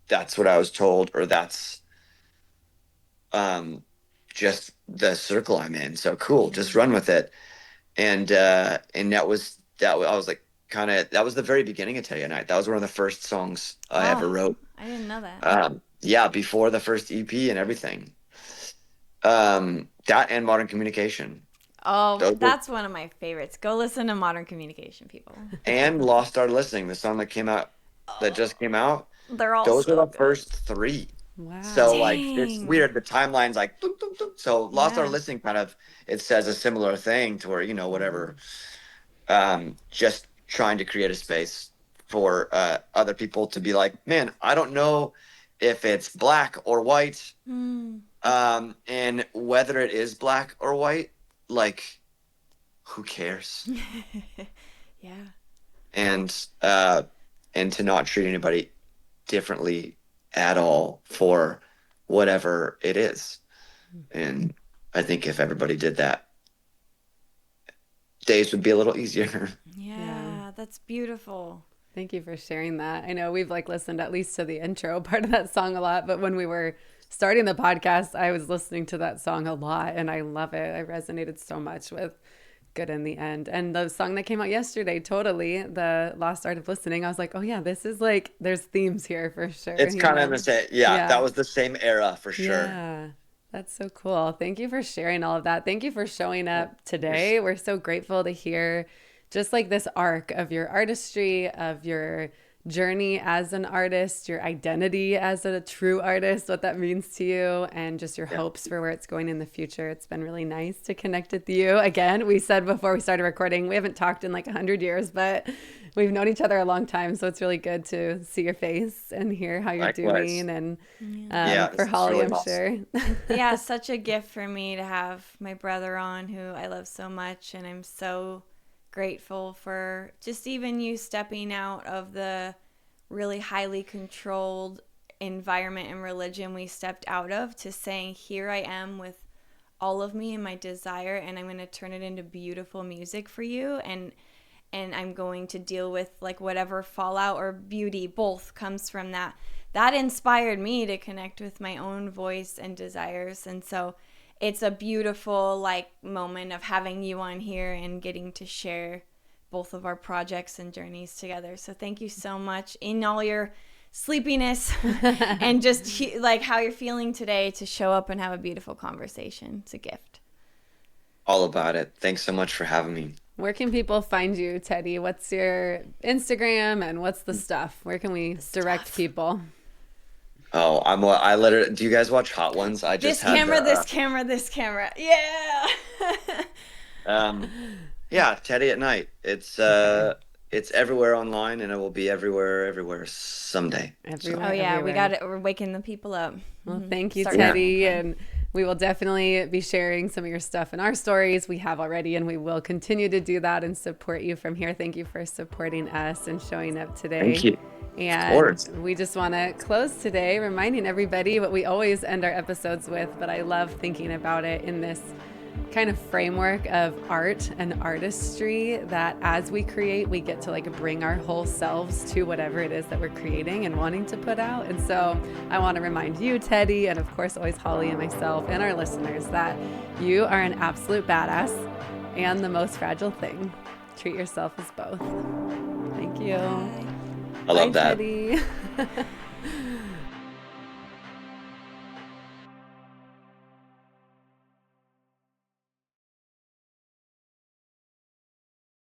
that's what I was told, or that's um, just the circle I'm in. So cool, just run with it. And I was like, kind of, that was the very beginning of Teddy and Night. That was one of the first songs I ever Oh, wrote. I didn't know that. Yeah, before the first EP and everything. That and Modern Communication. Oh, Those were, that's one of my favorites. Go listen to Modern Communication, people. and Lost Our Listening, the song that just came out. They're all Those are so the good. first three. So Wow. like it's Dang. weird. The timeline's like boop, boop, boop. So Lost Our Yeah. Listening kind of it says a similar thing to where, whatever. Just trying to create a space for other people to be like, man, I don't know if it's black or white. Mm. And whether it is black or white, like who cares? Yeah. And and to not treat anybody differently at all for whatever it is. And I think if everybody did that, days would be a little easier. Yeah, that's beautiful. Thank you for sharing that. I know we've like listened at least to the intro part of that song a lot, but when we were starting the podcast, I was listening to that song a lot and I love it. I resonated so much with Good in the End. And the song that came out yesterday, totally, the Lost Art of Listening, I was like, oh yeah, this is like, there's themes here for sure. It's kind of the same. Yeah, that Yeah. was the same era for sure. Yeah. That's so cool. Thank you for sharing all of that. Thank you for showing up today. We're so grateful to hear just like this arc of your artistry, of your journey as an artist, your identity as a true artist, what that means to you, and just your hopes for where it's going in the future. It's been really nice to connect with you. Again, we said before we started recording, we haven't talked in like 100 years, but we've known each other a long time. So it's really good to see your face and hear how you're Likewise. doing. And Yeah, for it's Holly, really I'm awesome. sure. Yeah, such a gift for me to have my brother on, who I love so much, and I'm so grateful for just even you stepping out of the really highly controlled environment and religion we stepped out of to saying, here I am with all of me and my desire, and I'm going to turn it into beautiful music for you, and I'm going to deal with like whatever fallout or beauty both comes from that. That inspired me to connect with my own voice and desires. And so it's a beautiful like moment of having you on here and getting to share both of our projects and journeys together. So thank you so much in all your sleepiness and just like how you're feeling today to show up and have a beautiful conversation. It's a gift. All about it. Thanks so much for having me. Where can people find you, Teddy? What's your Instagram and what's the stuff? Where can we direct people? Oh, I literally, do you guys watch Hot Ones? I just This camera, this camera, this camera. Yeah. Yeah, Teddy at Night. It's everywhere online and it will be everywhere someday. Everywhere. Oh yeah, everywhere. we got it. We're waking the people up. Well, thank you, Start Teddy. now. And we will definitely be sharing some of your stuff in our stories. We have already, and we will continue to do that and support you from here. Thank you for supporting us and showing up today. Thank you. And we just want to close today reminding everybody what we always end our episodes with, but I love thinking about it in this kind of framework of art and artistry, that as we create, we get to like bring our whole selves to whatever it is that we're creating and wanting to put out. And so I want to remind you, Teddy, and of course always Holly and myself and our listeners, that you are an absolute badass and the most fragile thing. Treat yourself as both. Thank you. I love Bye, that. Teddy.